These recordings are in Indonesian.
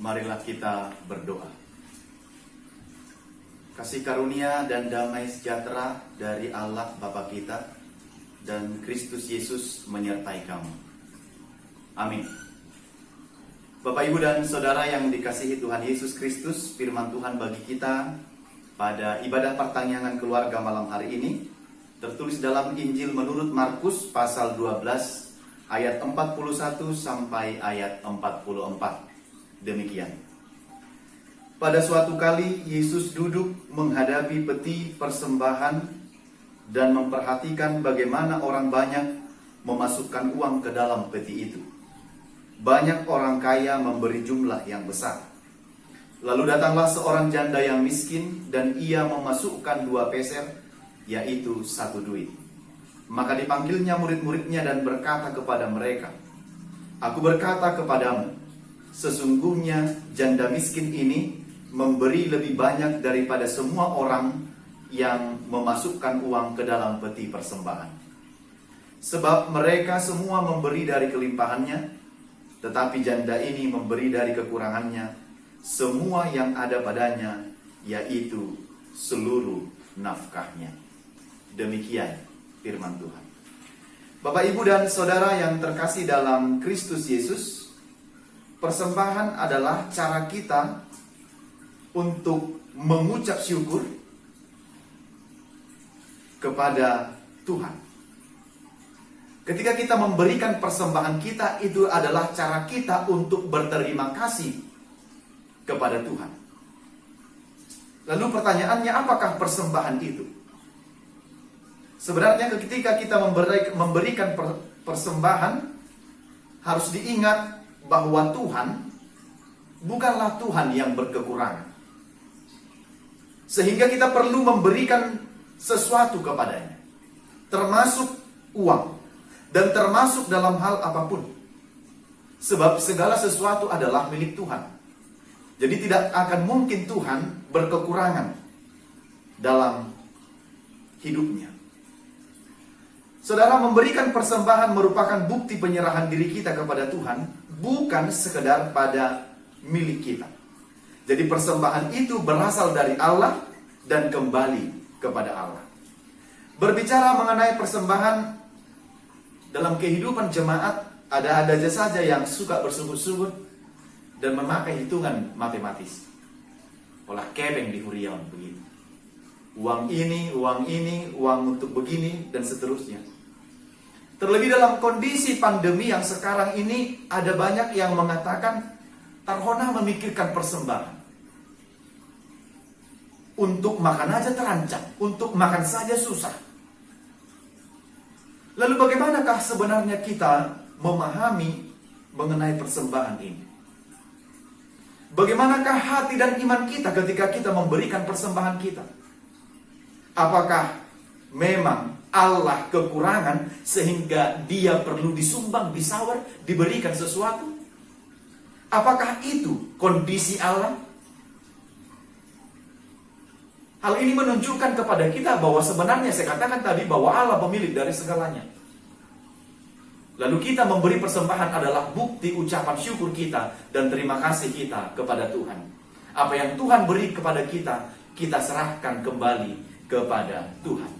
Marilah kita berdoa. Kasih karunia dan damai sejahtera dari Allah Bapa kita dan Kristus Yesus menyertai kamu. Amin. Bapak, Ibu, dan Saudara yang dikasihi Tuhan Yesus Kristus, firman Tuhan bagi kita pada ibadah pertanyaan keluarga malam hari ini tertulis dalam Injil menurut Markus pasal 12 ayat 41 sampai ayat 44. Demikian. Pada suatu kali Yesus duduk menghadapi peti persembahan dan memperhatikan bagaimana orang banyak memasukkan uang ke dalam peti itu. Banyak orang kaya memberi jumlah yang besar. Lalu datanglah seorang janda yang miskin dan ia memasukkan 2 peser, yaitu 1 duit. Maka dipanggilnya murid-muridnya dan berkata kepada mereka, "Aku berkata kepadamu, sesungguhnya janda miskin ini memberi lebih banyak daripada semua orang yang memasukkan uang ke dalam peti persembahan. Sebab mereka semua memberi dari kelimpahannya, tetapi janda ini memberi dari kekurangannya semua yang ada padanya, yaitu seluruh nafkahnya." Demikian firman Tuhan. Bapak, Ibu, dan Saudara yang terkasih dalam Kristus Yesus, persembahan adalah cara kita untuk mengucap syukur kepada Tuhan. Ketika kita memberikan persembahan kita, itu adalah cara kita untuk berterima kasih kepada Tuhan. Lalu pertanyaannya, apakah persembahan itu? Sebenarnya ketika kita memberikan persembahan, harus diingat bahwa Tuhan bukanlah Tuhan yang berkekurangan. Sehingga kita perlu memberikan sesuatu kepadanya, termasuk uang, dan termasuk dalam hal apapun. Sebab segala sesuatu adalah milik Tuhan. Jadi tidak akan mungkin Tuhan berkekurangan dalam hidupnya. Saudara, memberikan persembahan merupakan bukti penyerahan diri kita kepada Tuhan, bukan sekedar pada milik kita. Jadi persembahan itu berasal dari Allah dan kembali kepada Allah. Berbicara mengenai persembahan dalam kehidupan jemaat, ada saja yang suka bersungguh-sungguh dan memakai hitungan matematis. Olah kebeng di huriawan begitu. Uang ini, uang untuk begini, dan seterusnya. Terlebih dalam kondisi pandemi yang sekarang ini, ada banyak yang mengatakan tarhona memikirkan persembahan. Untuk makan aja terancam, untuk makan saja susah. Lalu bagaimanakah sebenarnya kita memahami mengenai persembahan ini? Bagaimanakah hati dan iman kita ketika kita memberikan persembahan kita? Apakah memang Allah kekurangan sehingga dia perlu disumbang, disawer, diberikan sesuatu? Apakah itu kondisi Allah? Hal ini menunjukkan kepada kita bahwa sebenarnya saya katakan tadi bahwa Allah pemilik dari segalanya. Lalu kita memberi persembahan adalah bukti ucapan syukur kita dan terima kasih kita kepada Tuhan. Apa yang Tuhan beri kepada kita, kita serahkan kembali kepada Tuhan.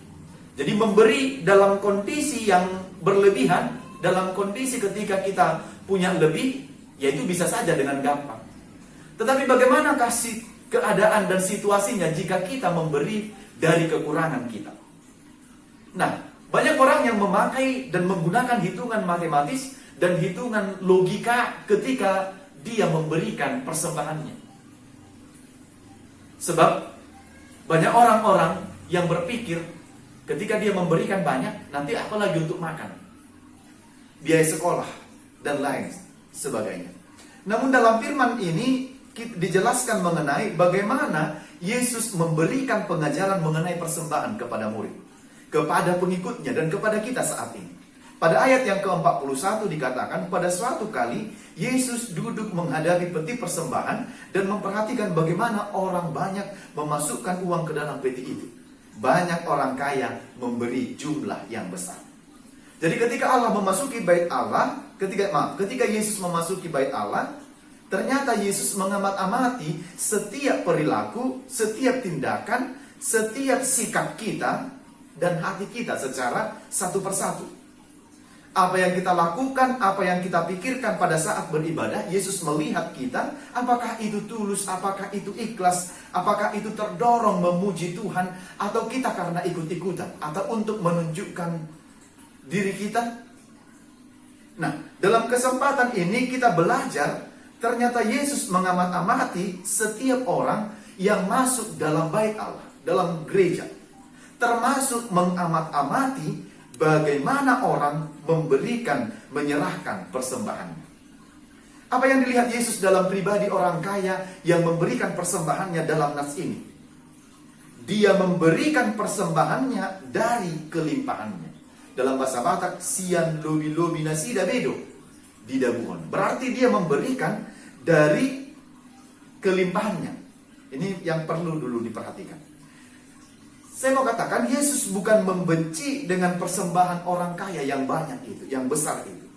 Jadi memberi dalam kondisi yang berlebihan, dalam kondisi ketika kita punya lebih, yaitu bisa saja dengan gampang. Tetapi bagaimanakah keadaan dan situasinya jika kita memberi dari kekurangan kita? Nah, banyak orang yang memakai dan menggunakan hitungan matematis dan hitungan logika ketika dia memberikan persembahannya. Sebab banyak orang-orang yang berpikir ketika dia memberikan banyak, nanti apa lagi untuk makan, biaya sekolah, dan lain sebagainya. Namun dalam firman ini dijelaskan mengenai bagaimana Yesus memberikan pengajaran mengenai persembahan kepada murid, kepada pengikutnya, dan kepada kita saat ini. Pada ayat yang ke-41 dikatakan, pada suatu kali Yesus duduk menghadapi peti persembahan dan memperhatikan bagaimana orang banyak memasukkan uang ke dalam peti itu. Banyak orang kaya memberi jumlah yang besar. Jadi ketika Allah memasuki bait Allah, ketika Yesus memasuki bait Allah, Ternyata Yesus mengamat-amati setiap perilaku, setiap tindakan, setiap sikap kita dan hati kita secara satu persatu. Apa yang kita lakukan, apa yang kita pikirkan pada saat beribadah, Yesus melihat kita, apakah itu tulus, apakah itu ikhlas, apakah itu terdorong memuji Tuhan, atau kita karena ikut-ikutan, atau untuk menunjukkan diri kita. Nah, dalam kesempatan ini kita belajar, ternyata Yesus mengamat-amati setiap orang yang masuk dalam bait Allah, dalam gereja. Termasuk mengamat-amati bagaimana orang memberikan, menyerahkan persembahannya. Apa yang dilihat Yesus dalam pribadi orang kaya yang memberikan persembahannya dalam nas ini? Dia memberikan persembahannya dari kelimpahannya. Dalam bahasa Batak, sian lobi-lobi nasi dabedo di dabuhon. Berarti dia memberikan dari kelimpahannya. Ini yang perlu dulu diperhatikan. Saya mau katakan, Yesus bukan membenci dengan persembahan orang kaya yang banyak itu, yang besar itu.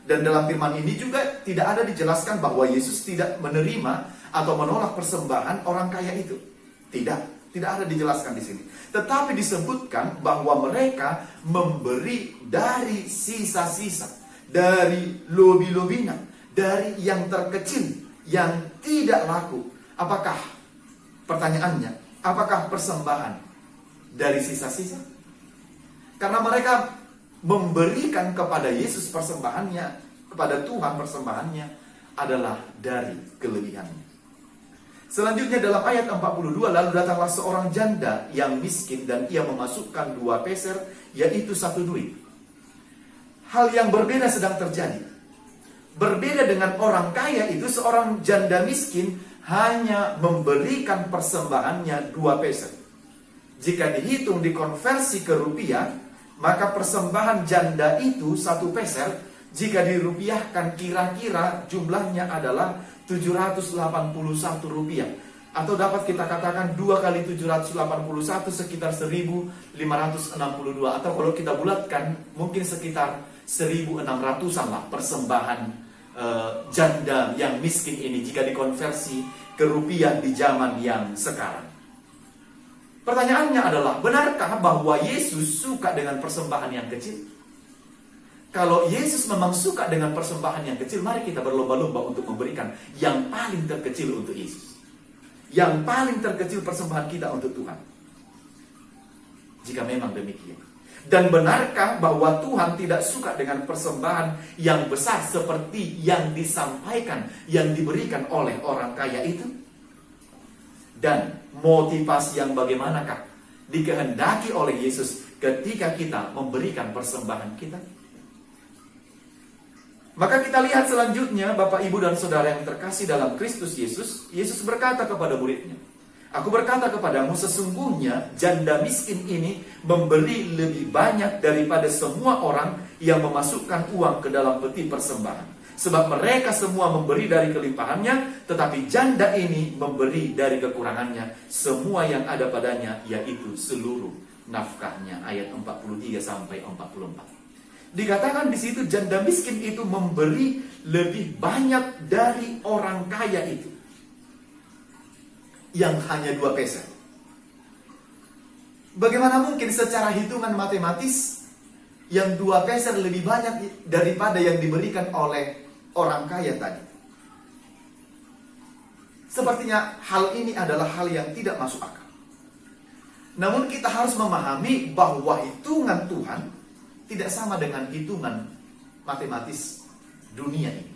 Dan dalam firman ini juga tidak ada dijelaskan bahwa Yesus tidak menerima atau menolak persembahan orang kaya itu. Tidak ada dijelaskan di sini. Tetapi disebutkan bahwa mereka memberi dari sisa-sisa, dari lobi-lobinya, dari yang terkecil, yang tidak laku. Apakah, pertanyaannya, apakah persembahan dari sisa-sisa? Karena mereka memberikan kepada Yesus persembahannya, kepada Tuhan persembahannya adalah dari kelebihannya. Selanjutnya dalam ayat 42, lalu datanglah seorang janda yang miskin dan ia memasukkan 2 peser, yaitu 1 duit. Hal yang berbeda sedang terjadi. Berbeda dengan orang kaya itu, seorang janda miskin hanya memberikan persembahannya 2 peser. Jika dihitung dikonversi ke rupiah, maka persembahan janda itu 1 peser, jika dirupiahkan kira-kira jumlahnya adalah 781 rupiah. Atau dapat kita katakan 2 kali 781 sekitar 1562. Atau kalau kita bulatkan mungkin sekitar 1600-an lah persembahan janda yang miskin ini jika dikonversi ke rupiah di zaman yang sekarang. Pertanyaannya adalah, benarkah bahwa Yesus suka dengan persembahan yang kecil? Kalau Yesus memang suka dengan persembahan yang kecil, mari kita berlomba-lomba untuk memberikan yang paling terkecil untuk Yesus. Yang paling terkecil persembahan kita untuk Tuhan. Jika memang demikian. Dan benarkah bahwa Tuhan tidak suka dengan persembahan yang besar seperti yang disampaikan, yang diberikan oleh orang kaya itu? Dan motivasi yang bagaimanakah dikehendaki oleh Yesus ketika kita memberikan persembahan kita? Maka kita lihat selanjutnya, Bapak, Ibu, dan Saudara yang terkasih dalam Kristus Yesus. Yesus berkata kepada muridnya, "Aku berkata kepadamu, sesungguhnya janda miskin ini memberi lebih banyak daripada semua orang yang memasukkan uang ke dalam peti persembahan. Sebab mereka semua memberi dari kelimpahannya, tetapi janda ini memberi dari kekurangannya semua yang ada padanya, yaitu seluruh nafkahnya." Ayat 43 sampai 44. Dikatakan di situ janda miskin itu memberi lebih banyak dari orang kaya itu yang hanya 2 peser. Bagaimana mungkin secara hitungan matematis yang 2 peser lebih banyak daripada yang diberikan oleh orang kaya tadi? Sepertinya hal ini adalah hal yang tidak masuk akal. Namun kita harus memahami bahwa hitungan Tuhan tidak sama dengan hitungan matematis dunia ini.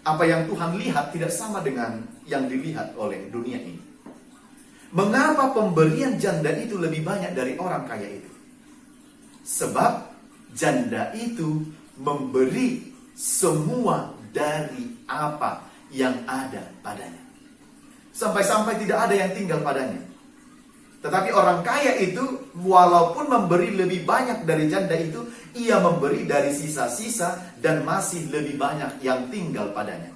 Apa yang Tuhan lihat tidak sama dengan yang dilihat oleh dunia ini. Mengapa pemberian janda itu lebih banyak dari orang kaya itu? Sebab janda itu memberi semua dari apa yang ada padanya. Sampai-sampai tidak ada yang tinggal padanya. Tetapi orang kaya itu, walaupun memberi lebih banyak dari janda itu, ia memberi dari sisa-sisa dan masih lebih banyak yang tinggal padanya.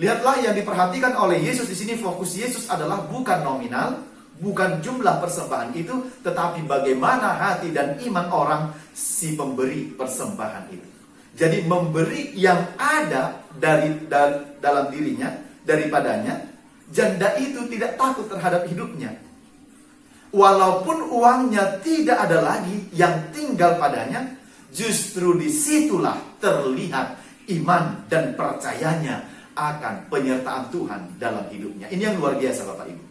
Lihatlah yang diperhatikan oleh Yesus di sini, fokus Yesus adalah bukan nominal, bukan jumlah persembahan itu, tetapi bagaimana hati dan iman orang si pemberi persembahan itu. Jadi memberi yang ada dalam dirinya, daripadanya, janda itu tidak takut terhadap hidupnya. Walaupun uangnya tidak ada lagi yang tinggal padanya, justru disitulah terlihat iman dan percayanya akan penyertaan Tuhan dalam hidupnya. Ini yang luar biasa Bapak Ibu.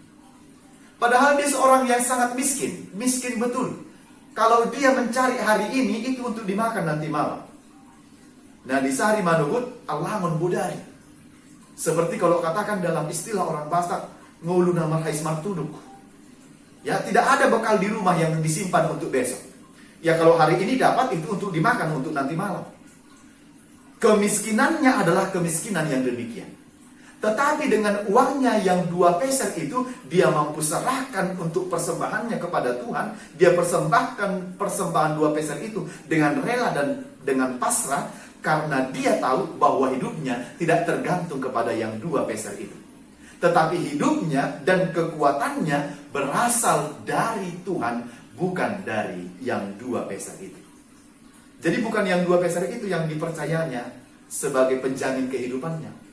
Padahal dia seorang yang sangat miskin, miskin betul. Kalau dia mencari hari ini, itu untuk dimakan nanti malam. Nah di sehari manubut, Allah membudari. Seperti kalau katakan dalam istilah orang Batak, ngulu nama hais martuduk. Ya, tidak ada bekal di rumah yang disimpan untuk besok. Ya kalau hari ini dapat, itu untuk dimakan untuk nanti malam. Kemiskinannya adalah kemiskinan yang demikian. Tetapi dengan uangnya yang 2 peser itu, dia mampu serahkan untuk persembahannya kepada Tuhan. Dia persembahkan persembahan 2 peser itu dengan rela dan dengan pasrah, karena dia tahu bahwa hidupnya tidak tergantung kepada yang 2 peser itu. Tetapi hidupnya dan kekuatannya berasal dari Tuhan, bukan dari yang 2 peser itu. Jadi bukan yang 2 peser itu yang dipercayanya sebagai penjamin kehidupannya.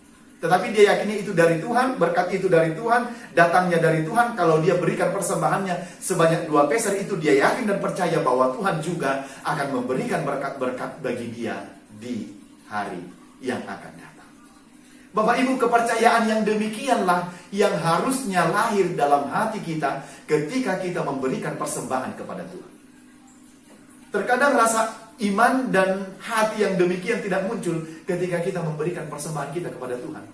Tetapi dia yakini itu dari Tuhan, berkat itu dari Tuhan, datangnya dari Tuhan. Kalau dia berikan persembahannya sebanyak 2 peser itu, dia yakin dan percaya bahwa Tuhan juga akan memberikan berkat-berkat bagi dia di hari yang akan datang. Bapak Ibu, kepercayaan yang demikianlah yang harusnya lahir dalam hati kita ketika kita memberikan persembahan kepada Tuhan. Terkadang rasa iman dan hati yang demikian tidak muncul ketika kita memberikan persembahan kita kepada Tuhan.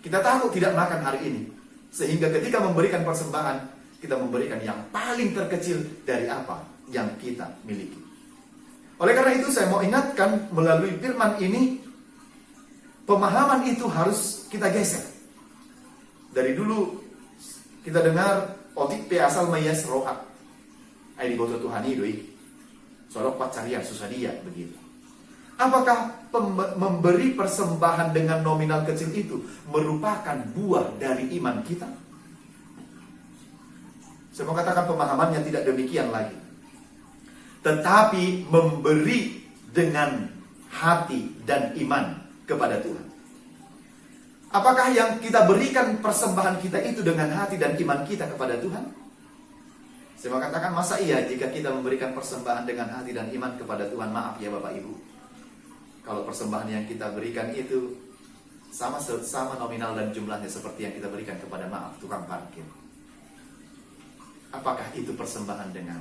Kita takut tidak makan hari ini, sehingga ketika memberikan persembahan, kita memberikan yang paling terkecil dari apa yang kita miliki. Oleh karena itu saya mau ingatkan melalui firman ini, pemahaman itu harus kita geser. Dari dulu kita dengar otik pe asal mayas rohat. Ai di boto Tuhan idoi. Solok pacarian susah dia begitu. Apakah memberi persembahan dengan nominal kecil itu merupakan buah dari iman kita? Saya mau katakan pemahamannya tidak demikian lagi. Tetapi memberi dengan hati dan iman kepada Tuhan. Apakah yang kita berikan persembahan kita itu dengan hati dan iman kita kepada Tuhan? Saya mau katakan, masa iya jika kita memberikan persembahan dengan hati dan iman kepada Tuhan? Maaf ya Bapak Ibu, kalau persembahan yang kita berikan itu sama nominal dan jumlahnya seperti yang kita berikan kepada tukang parkir. Apakah itu persembahan dengan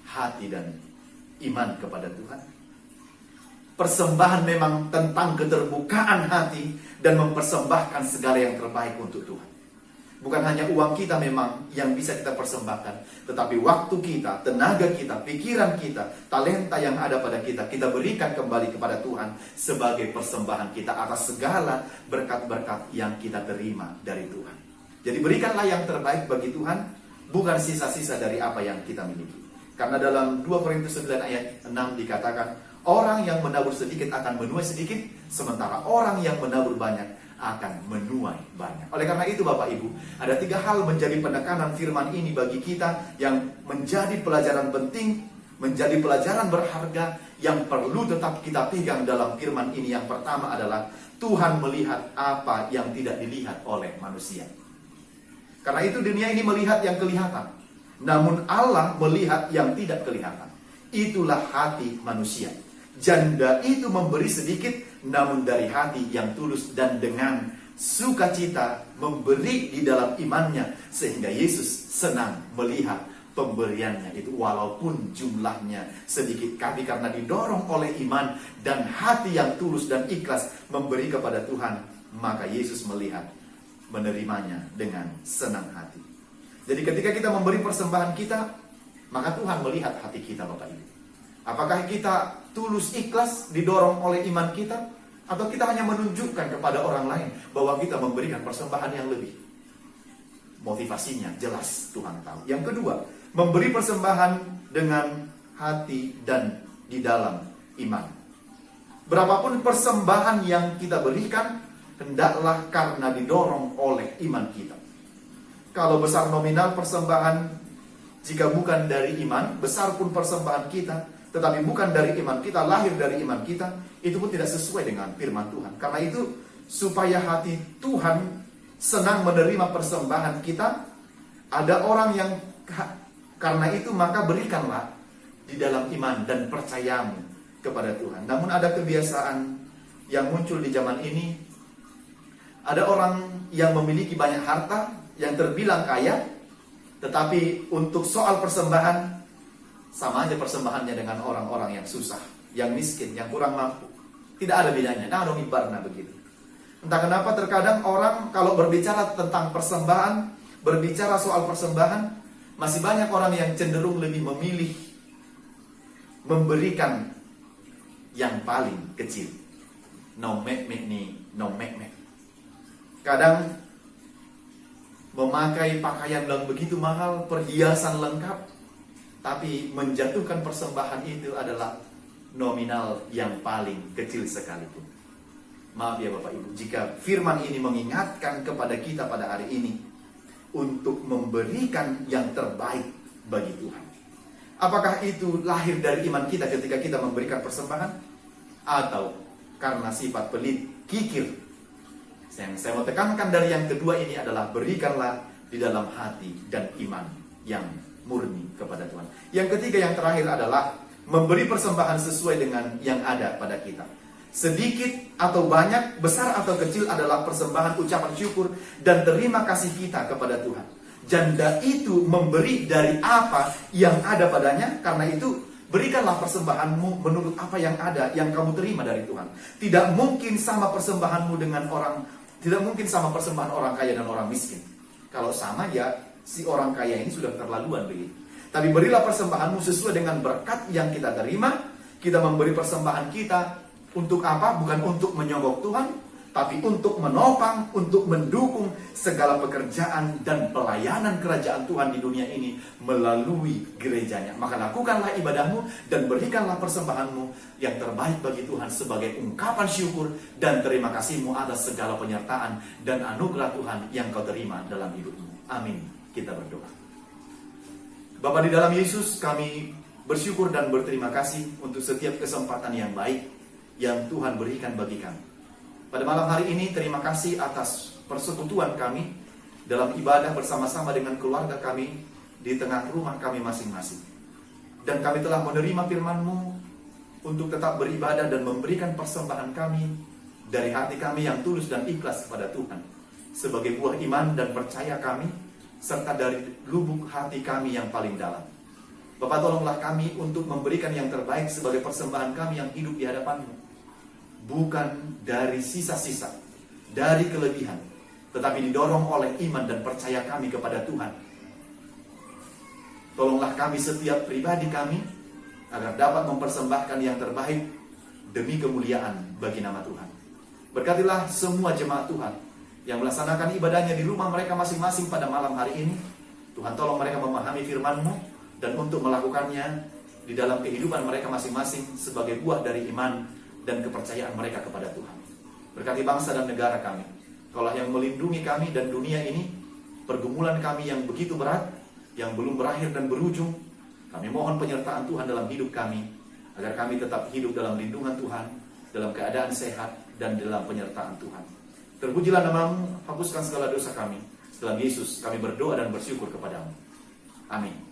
hati dan iman kepada Tuhan? Persembahan memang tentang keterbukaan hati dan mempersembahkan segala yang terbaik untuk Tuhan. Bukan hanya uang kita memang yang bisa kita persembahkan, tetapi waktu kita, tenaga kita, pikiran kita, talenta yang ada pada kita, kita berikan kembali kepada Tuhan sebagai persembahan kita atas segala berkat-berkat yang kita terima dari Tuhan. Jadi berikanlah yang terbaik bagi Tuhan, bukan sisa-sisa dari apa yang kita miliki. Karena dalam 2 Korintus 9 ayat 6 dikatakan, orang yang menabur sedikit akan menuai sedikit, sementara orang yang menabur banyak akan menuai banyak. Oleh karena itu Bapak Ibu, ada 3 hal menjadi penekanan firman ini bagi kita yang menjadi pelajaran penting, menjadi pelajaran berharga yang perlu tetap kita pegang dalam firman ini. Yang pertama adalah Tuhan melihat apa yang tidak dilihat oleh manusia. Karena itu dunia ini melihat yang kelihatan, namun Allah melihat yang tidak kelihatan. Itulah hati manusia. Janda itu memberi sedikit, namun dari hati yang tulus dan dengan sukacita memberi di dalam imannya, sehingga Yesus senang melihat pemberiannya itu walaupun jumlahnya sedikit. Tapi karena didorong oleh iman dan hati yang tulus dan ikhlas memberi kepada Tuhan, maka Yesus melihat, menerimanya dengan senang hati. Jadi ketika kita memberi persembahan kita, maka Tuhan melihat hati kita Bapak Ibu. Apakah kita tulus ikhlas didorong oleh iman kita, atau kita hanya menunjukkan kepada orang lain bahwa kita memberikan persembahan yang lebih? Motivasinya jelas Tuhan tahu. Yang kedua, memberi persembahan dengan hati dan di dalam iman. Berapapun persembahan yang kita berikan, hendaklah karena didorong oleh iman kita. Kalau besar nominal persembahan, jika bukan dari iman, besar pun persembahan kita, tetapi bukan dari iman kita, lahir dari iman kita, itu pun tidak sesuai dengan firman Tuhan. Karena itu, supaya hati Tuhan senang menerima persembahan kita, ada orang yang karena itu maka berikanlah di dalam iman dan percayamu kepada Tuhan. Namun ada kebiasaan yang muncul di zaman ini. Ada orang yang memiliki banyak harta, yang terbilang kaya, tetapi untuk soal persembahan, sama aja persembahannya dengan orang-orang yang susah, yang miskin, yang kurang mampu. Tidak ada bedanya. Nah, dong ibaratnya begitu. Entah kenapa terkadang orang kalau berbicara tentang persembahan, berbicara soal persembahan, masih banyak orang yang cenderung lebih memilih memberikan yang paling kecil. No mek-mek nih, no mek-mek. Kadang memakai pakaian yang begitu mahal, perhiasan lengkap, tapi menjatuhkan persembahan itu adalah nominal yang paling kecil sekalipun. Maaf ya Bapak Ibu, jika firman ini mengingatkan kepada kita pada hari ini untuk memberikan yang terbaik bagi Tuhan. Apakah itu lahir dari iman kita ketika kita memberikan persembahan? Atau karena sifat pelit, kikir? Yang saya mau tekankan dari yang kedua ini adalah berikanlah di dalam hati dan iman yang murni kepada Tuhan. Yang ketiga, yang terakhir adalah memberi persembahan sesuai dengan yang ada pada kita. Sedikit atau banyak, besar atau kecil adalah persembahan ucapan syukur dan terima kasih kita kepada Tuhan. Janda itu memberi dari apa yang ada padanya, karena itu berikanlah persembahanmu menurut apa yang ada, yang kamu terima dari Tuhan. Tidak mungkin sama persembahanmu dengan tidak mungkin sama persembahan orang kaya dan orang miskin. Kalau sama ya, si orang kaya ini sudah terlaluan begitu. Tapi berilah persembahanmu sesuai dengan berkat yang kita terima. Kita memberi persembahan kita untuk apa? Bukan untuk menyogok Tuhan, tapi untuk menopang, untuk mendukung segala pekerjaan dan pelayanan kerajaan Tuhan di dunia ini melalui gerejanya. Maka lakukanlah ibadahmu dan berikanlah persembahanmu yang terbaik bagi Tuhan sebagai ungkapan syukur dan terima kasihmu atas segala penyertaan dan anugerah Tuhan yang kau terima dalam hidupmu. Amin. Kita berdoa. Bapa di dalam Yesus, kami bersyukur dan berterima kasih untuk setiap kesempatan yang baik yang Tuhan berikan bagi kami. Pada malam hari ini, terima kasih atas persekutuan kami dalam ibadah bersama-sama dengan keluarga kami di tengah rumah kami masing-masing. Dan kami telah menerima firman-Mu untuk tetap beribadah dan memberikan persembahan kami dari hati kami yang tulus dan ikhlas kepada Tuhan sebagai buah iman dan percaya kami, serta dari lubuk hati kami yang paling dalam. Bapak, tolonglah kami untuk memberikan yang terbaik sebagai persembahan kami yang hidup di hadapan-Mu, bukan dari sisa-sisa, dari kelebihan, tetapi didorong oleh iman dan percaya kami kepada Tuhan. Tolonglah kami setiap pribadi kami agar dapat mempersembahkan yang terbaik demi kemuliaan bagi nama Tuhan. Berkatilah semua jemaat Tuhan yang melaksanakan ibadahnya di rumah mereka masing-masing pada malam hari ini. Tuhan, tolong mereka memahami firman-Mu dan untuk melakukannya di dalam kehidupan mereka masing-masing sebagai buah dari iman dan kepercayaan mereka kepada Tuhan. Berkati bangsa dan negara kami. Kaulah yang melindungi kami dan dunia ini, pergumulan kami yang begitu berat, yang belum berakhir dan berujung. Kami mohon penyertaan Tuhan dalam hidup kami, agar kami tetap hidup dalam lindungan Tuhan, dalam keadaan sehat dan dalam penyertaan Tuhan. Terpujilah nama-Mu, hapuskan segala dosa kami. Dalam Yesus kami berdoa dan bersyukur kepadamu. Amin.